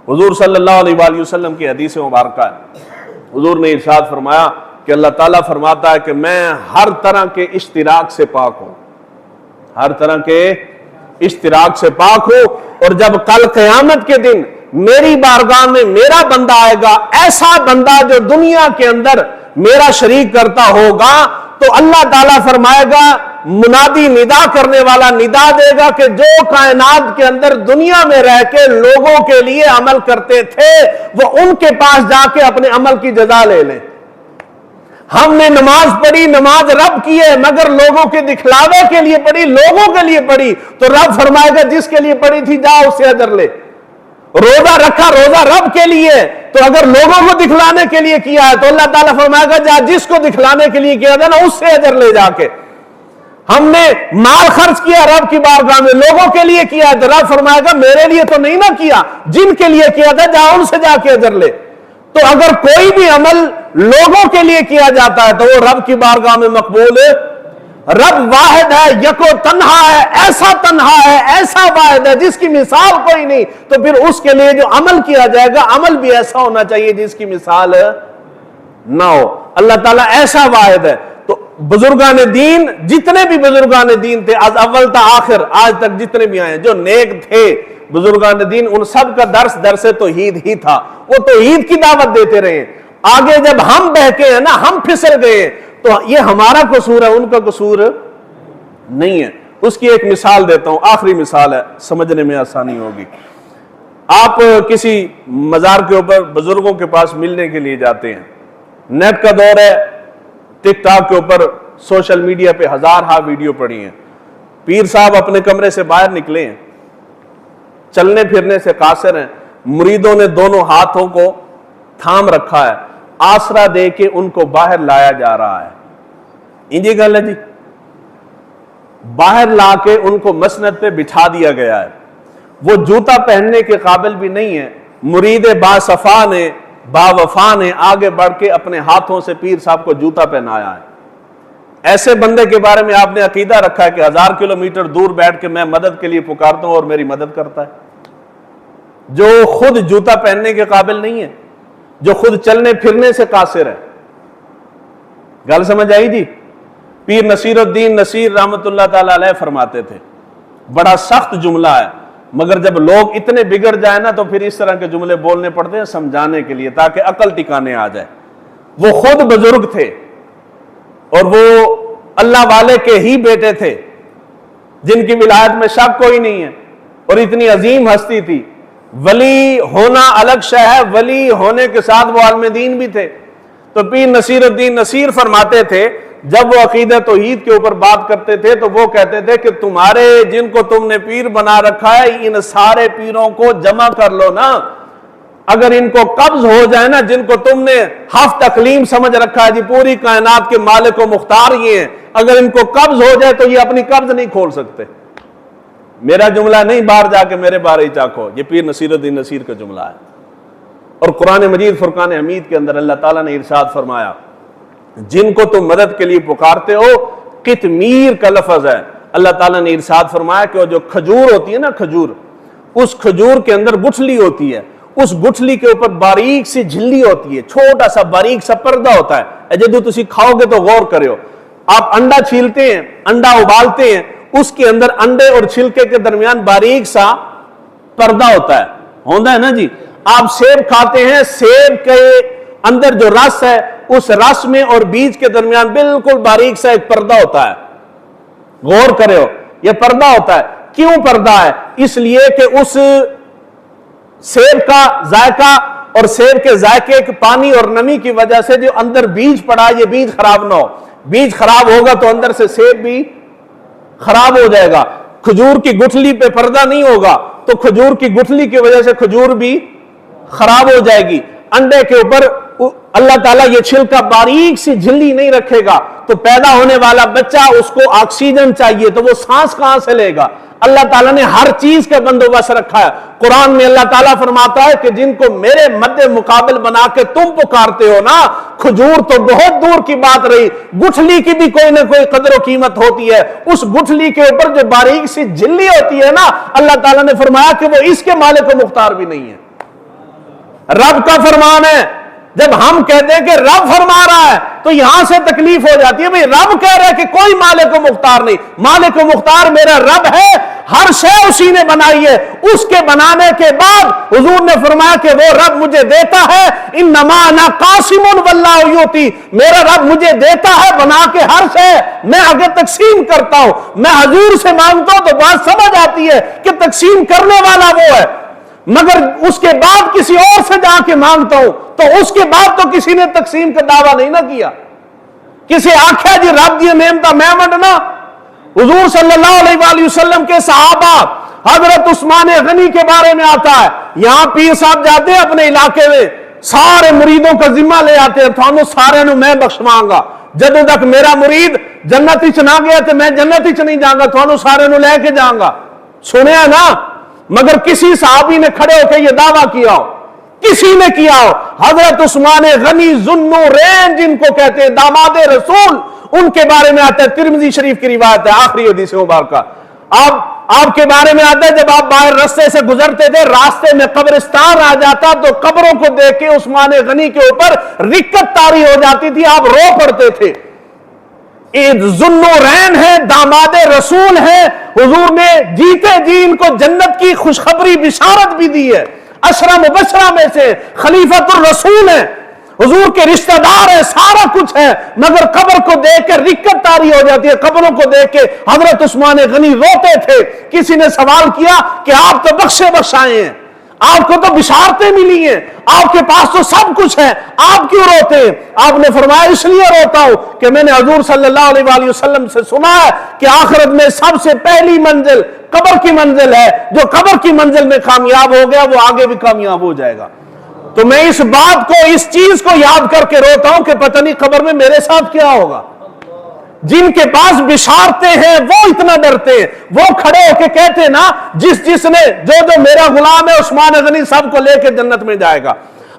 حضور صلی اللہ علیہ وآلہ وسلم کی حدیث مبارکہ ہے، حضور نے ارشاد فرمایا کہ اللہ تعالیٰ فرماتا ہے کہ میں ہر طرح کے اشتراک سے پاک ہوں، ہر طرح کے اشتراک سے پاک ہوں، اور جب کل قیامت کے دن میری بارگاہ میں میرا بندہ آئے گا، ایسا بندہ جو دنیا کے اندر میرا شریک کرتا ہوگا، تو اللہ تعالیٰ فرمائے گا، منادی ندا کرنے والا ندا دے گا کہ جو کائنات کے اندر دنیا میں رہ کے لوگوں کے لیے عمل کرتے تھے وہ ان کے پاس جا کے اپنے عمل کی جزا لے لیں۔ ہم نے نماز پڑھی، نماز رب کی ہے، مگر لوگوں کے دکھلاوے کے لیے پڑھی، لوگوں کے لیے پڑھی، تو رب فرمائے گا جس کے لیے پڑھی تھی جا اس سے اجر لے۔ روزہ رکھا، روزہ رب کے لیے، تو اگر لوگوں کو دکھلانے کے لیے کیا ہے تو اللہ تعالیٰ فرمائے گا جا جس کو دکھلانے کے لیے کیا تھا نا اس سے اجر لے جا کے۔ ہم نے مال خرچ کیا رب کی بارگاہ میں، لوگوں کے لیے کیا ہے تو رب فرمائے گا میرے لیے تو نہیں نہ کیا، جن کے لیے کیا تھا جا ان سے جا کے اجر لے۔ تو اگر کوئی بھی عمل لوگوں کے لیے کیا جاتا ہے تو وہ رب کی بارگاہ میں مقبول ہے۔ رب واحد ہے، یکو تنہا ہے، ایسا واحد ہے جس کی مثال کوئی نہیں، تو پھر اس کے لیے جو عمل کیا جائے گا عمل بھی ایسا ہونا چاہیے جس کی مثال نہ ہو۔ اللہ تعالیٰ ایسا واحد ہے۔ تو بزرگان دین، جتنے بھی بزرگان دین تھے از اول تا آخر آج تک جتنے بھی آئے جو نیک تھے بزرگان دین، ان سب کا درس توحید ہی تھا۔ وہ توحید کی دعوت دیتے رہے۔ آگے جب ہم بہکے ہیں نا، ہم پھسل گئے، تو یہ ہمارا قصور ہے، ان کا قصور نہیں ہے۔ اس کی ایک مثال دیتا ہوں، آخری مثال ہے، سمجھنے میں آسانی ہوگی۔ آپ کسی مزار کے اوپر بزرگوں کے پاس ملنے کے لیے جاتے ہیں، نیٹ کا دور ہے، ٹک ٹاک کے اوپر سوشل میڈیا پہ ہزارہ ویڈیو پڑی ہیں، پیر صاحب اپنے کمرے سے باہر نکلے ہیں، چلنے پھرنے سے قاصر ہیں، مریدوں نے دونوں ہاتھوں کو تھام رکھا ہے، آسرا دے کے ان کو باہر لایا جا رہا ہے۔ انجی گل ہے جی، باہر لا کے ان کو مسند پہ بٹھا دیا گیا ہے، وہ جوتا پہننے کے قابل بھی نہیں ہے، مرید با صفا نے با وفا نے آگے بڑھ کے اپنے ہاتھوں سے پیر صاحب کو جوتا پہنایا ہے۔ ایسے بندے کے بارے میں آپ نے عقیدہ رکھا ہے کہ 1000 کلومیٹر دور بیٹھ کے میں مدد کے لیے پکارتا ہوں اور میری مدد کرتا ہے، جو خود جوتا پہننے کے قابل نہیں ہے، جو خود چلنے پھرنے سے قاصر ہے۔ گل سمجھ آئی جی؟ پیر نصیر الدین نصیر رحمت اللہ تعالی علیہ فرماتے تھے، بڑا سخت جملہ ہے مگر جب لوگ اتنے بگڑ جائیں نا تو پھر اس طرح کے جملے بولنے پڑتے ہیں سمجھانے کے لیے تاکہ عقل ٹکانے آ جائے۔ وہ خود بزرگ تھے اور وہ اللہ والے کے ہی بیٹے تھے جن کی ولایت میں شک کوئی نہیں ہے، اور اتنی عظیم ہستی تھی۔ ولی ہونا الگ شے ہے، ولی ہونے کے ساتھ وہ عالم دین بھی تھے۔ تو پیر نصیر الدین نصیر فرماتے تھے جب وہ عقیدہ توحید کے اوپر بات کرتے تھے تو وہ کہتے تھے کہ تمہارے جن کو تم نے پیر بنا رکھا ہے ان سارے پیروں کو جمع کر لو نا، اگر ان کو قبض ہو جائے نا، جن کو تم نے ہفت اقلیم سمجھ رکھا ہے جی پوری کائنات کے مالک و مختار یہ ہیں، اگر ان کو قبض ہو جائے تو یہ اپنی قبض نہیں کھول سکتے۔ میرا جملہ نہیں، باہر جا کے میرے بارے ہی چاکو، یہ پیر نصیر الدین نصیر کا جملہ ہے۔ اور قرآن مجید فرقان حمید کے اندر اللہ تعالیٰ نے ارشاد فرمایا جن کو تم مدد کے لیے پکارتے ہو، قطمیر کا لفظ ہے، اللہ تعالیٰ نے ارشاد فرمایا کہ وہ جو کھجور ہوتی ہے نا، کھجور، اس کھجور کے اندر گٹھلی ہوتی ہے، اس گٹھلی کے اوپر باریک سی جھلی ہوتی ہے، چھوٹا سا باریک سا پردہ ہوتا ہے۔ جدو تسی کھاؤ گے تو غور کرو، آپ انڈا چھیلتے ہیں، انڈا ابالتے ہیں، اس کے اندر انڈے اور چھلکے کے درمیان باریک سا پردہ ہوتا ہے نا جی۔ آپ سیب کھاتے ہیں، سیب کے اندر جو رس ہے اس رس میں اور بیج کے درمیان بالکل باریک سا ایک پردہ ہوتا ہے، غور کرو، یہ پردہ ہوتا ہے۔ کیوں پردہ ہے؟ اس لیے کہ اس سیب کا ذائقہ اور سیب کے ذائقے کے پانی اور نمی کی وجہ سے جو اندر بیج پڑا یہ بیج خراب نہ ہو، بیج خراب ہوگا تو اندر سے سیب بھی خراب ہو جائے گا۔ کھجور کی گٹھلی پہ پردہ نہیں ہوگا تو کھجور کی گٹھلی کی وجہ سے کھجور بھی خراب ہو جائے گی۔ انڈے کے اوپر اللہ تعالیٰ یہ چھلکا باریک سی جھلی نہیں رکھے گا تو پیدا ہونے والا بچہ اس کو آکسیجن چاہیے تو وہ سانس کہاں سے لے گا؟ اللہ تعالیٰ نے ہر چیز کا بندوبست رکھا ہے۔ قرآن میں اللہ تعالیٰ فرماتا ہے کہ جن کو میرے مد مقابل بنا کے تم پکارتے ہو نا، کھجور تو بہت دور کی بات رہی، گٹھلی کی بھی کوئی نہ کوئی قدر و قیمت ہوتی ہے۔ اس گٹھلی کے اوپر جو باریک سی جھلی ہوتی ہے نا، اللہ تعالیٰ نے فرمایا کہ وہ اس کے مالک و مختار بھی نہیں ہے، رب کا فرمان ہے۔ جب ہم کہتے ہیں کہ رب فرما رہا ہے تو یہاں سے تکلیف ہو جاتی ہے، بھئی رب کہہ رہا ہے کہ کوئی مالک و مختار نہیں، مالک و مختار میرا رب ہے، ہر شے اسی نے بنائی ہے۔ اس کے بنانے کے بعد حضور نے فرمایا کہ وہ رب مجھے دیتا ہے، انما انا قاسم واللہ یؤتی، میرا رب مجھے دیتا ہے بنا کے ہر شے، میں اگر تقسیم کرتا ہوں، میں حضور سے مانگتا ہوں تو بات سمجھ آتی ہے کہ تقسیم کرنے والا وہ ہے، مگر اس کے بعد کسی اور سے جا کے مانگتا ہوں تو اس کے بعد تو کسی نے تقسیم کا دعویٰ نہیں نہ کیا۔ کسی آکھیا جی رب دی نعمتاں میں ونڈنا، حضور صلی اللہ علیہ وآلہ وسلم کے صحابہ حضرت عثمان غنی کے بارے میں آتا ہے، یہاں پیر صاحب جاتے ہیں اپنے علاقے میں، سارے مریدوں کا ذمہ لے آتے ہیں، تھانوں سارے نو میں بخشواں گا، جدوں تک میرا مرید جنتی چ نہ گیا تو میں جنتی چ نہیں جاؤں گا، تھانوں سارے نو لے کے جاؤں گا۔ سنیا نا؟ مگر کسی صحابی نے کھڑے ہو کے یہ دعویٰ کیا ہو، کسی نے کیا ہو، حضرت عثمان غنی ذوالنورین جن کو کہتے ہیں داماد رسول، ان کے بارے میں آتا ہے، ترمذی شریف کی روایت ہے، آخری حدیث مبارکہ، آپ کے بارے میں آتا ہے جب آپ باہر راستے سے گزرتے تھے، راستے میں قبرستان آ جاتا تو قبروں کو دیکھ کے عثمان غنی کے اوپر رکت طاری ہو جاتی تھی، آپ رو پڑتے تھے۔ ذوالنورین ہے، داماد رسول ہے، حضور نے جیتے جی ان کو جنت کی خوشخبری بشارت بھی دی ہے، عشرہ مبشرہ میں سے خلیفۃ الرسول ہے، حضور کے رشتہ دار ہیں، سارا کچھ ہے، مگر قبر کو دیکھ کے رکت طاری ہو جاتی ہے، قبروں کو دیکھ کے حضرت عثمان غنی روتے تھے۔ کسی نے سوال کیا کہ آپ تو بخشے بخشائے ہیں، آپ کو تو بشارتیں ملی ہیں، آپ کے پاس تو سب کچھ ہے، آپ کیوں روتے ہیں؟ آپ نے فرمایا اس لیے روتا ہوں کہ میں نے حضور صلی اللہ علیہ وآلہ وسلم سے سنا ہے کہ آخرت میں سب سے پہلی منزل قبر کی منزل ہے، جو قبر کی منزل میں کامیاب ہو گیا وہ آگے بھی کامیاب ہو جائے گا۔ تو میں اس بات کو، اس چیز کو یاد کر کے روتا ہوں کہ پتہ نہیں قبر میں میرے ساتھ کیا ہوگا۔ جن کے پاس بشارتیں ہیں وہ اتنا ڈرتے ہیں، وہ کھڑے ہو کے کہتے ہیں نا، جس نے جو میرا غلام ہے عثمان غنی سب کو لے کے جنت میں جائے گا۔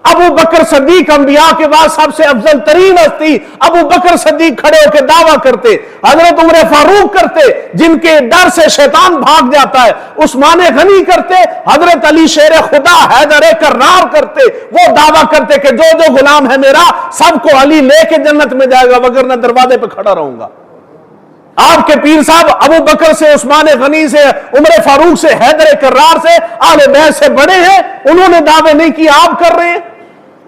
ابو بکر صدیق انبیاء کے بعد سب سے افضل ترین ہستی، ابو بکر صدیق کھڑے ہو کے دعویٰ کرتے، حضرت عمر فاروق کرتے جن کے ڈر سے شیطان بھاگ جاتا ہے، عثمان غنی کرتے، حضرت علی شیر خدا حیدر کرار کرتے، وہ دعویٰ کرتے کہ جو غلام ہے میرا سب کو علی لے کے جنت میں جائے گا، وگرنہ دروازے پہ کھڑا رہوں گا۔ آپ کے پیر صاحب ابو بکر سے، عثمان غنی سے، عمر فاروق سے، حیدر کرار سے، اہل بیت سے بڑے ہیں، انہوں نے دعوے نہیں کیے، آپ کر رہے ہیں۔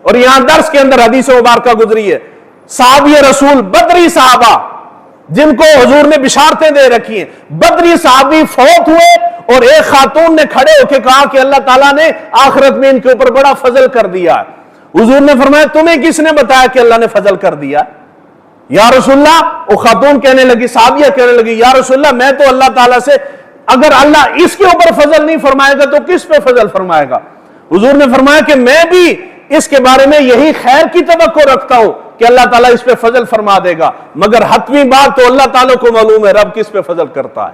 اور یہاں درس کے اندر حدیث مبارکہ گزری ہے، صحابی رسول بدری صحابہ جن کو حضور نے بشارتیں دے رکھی ہیں، بدری صحابی فوت ہوئے اور ایک خاتون نے کھڑے ہو کے کہا کہ اللہ تعالیٰ نے آخرت میں ان کے اوپر بڑا فضل کر دیا ہے۔ حضور نے فرمایا تمہیں کس نے بتایا کہ اللہ نے فضل کر دیا؟ یا رسول اللہ، وہ خاتون کہنے لگی، صحابیہ کہنے لگی، یا رسول اللہ میں تو اللہ تعالیٰ سے، اگر اللہ اس کے اوپر فضل نہیں فرمائے گا تو کس پہ فضل فرمائے گا؟ حضور نے فرمایا کہ میں بھی اس کے بارے میں یہی خیر کی توقع رکھتا ہوں کہ اللہ تعالیٰ اس پہ فضل فرما دے گا، مگر حتمی بات تو اللہ تعالیٰ کو معلوم ہے رب کس پہ فضل کرتا ہے۔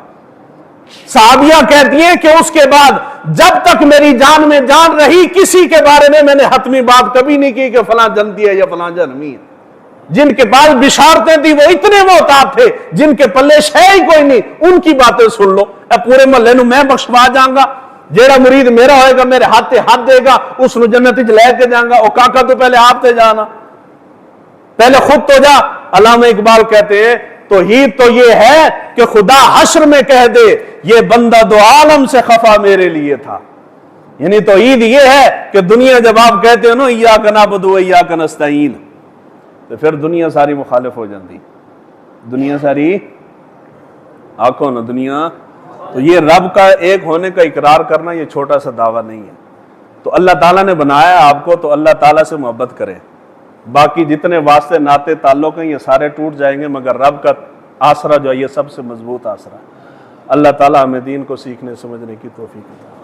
صحابیہ کہتی ہیں کہ اس کے بعد جب تک میری جان میں جان رہی کسی کے بارے میں میں نے حتمی بات کبھی نہیں کی کہ فلاں جنتی ہے یا فلاں جہنمی ہے۔ جن کے پاس بشارتیں تھی وہ اتنے محتاط تھے، جن کے پلے شے ہی کوئی نہیں، ان کی باتیں سن لو، اے پورے محلے نو میں بخشوا جاؤں گا، جیڑا مرید میرا ہوئے گا میرے ہاتھ دے گا، اس نو جنت وچ لے کے جاؤں گا۔ او کاکا تو پہلے آپ تے جانا، پہلے خود تو جا۔ علامہ اقبال کہتے ہیں توحید تو یہ ہے کہ خدا حشر میں کہہ دے یہ بندہ دو عالم سے خفا میرے لیے تھا۔ یعنی توحید یہ ہے کہ دنیا جب آپ کہتے ہو نا ایاک نعبد و ایاک نستعین، تو پھر دنیا ساری مخالف ہو جاتی، دنیا ساری آنکھوں نا دنیا۔ تو یہ رب کا ایک ہونے کا اقرار کرنا یہ چھوٹا سا دعویٰ نہیں ہے۔ تو اللہ تعالیٰ نے بنایا آپ کو تو اللہ تعالیٰ سے محبت کریں، باقی جتنے واسطے ناطے تعلق ہیں یہ سارے ٹوٹ جائیں گے، مگر رب کا آسرا جو ہے یہ سب سے مضبوط آسرا ہے۔ اللہ تعالیٰ ہمیں دین کو سیکھنے سمجھنے کی توفیق دے۔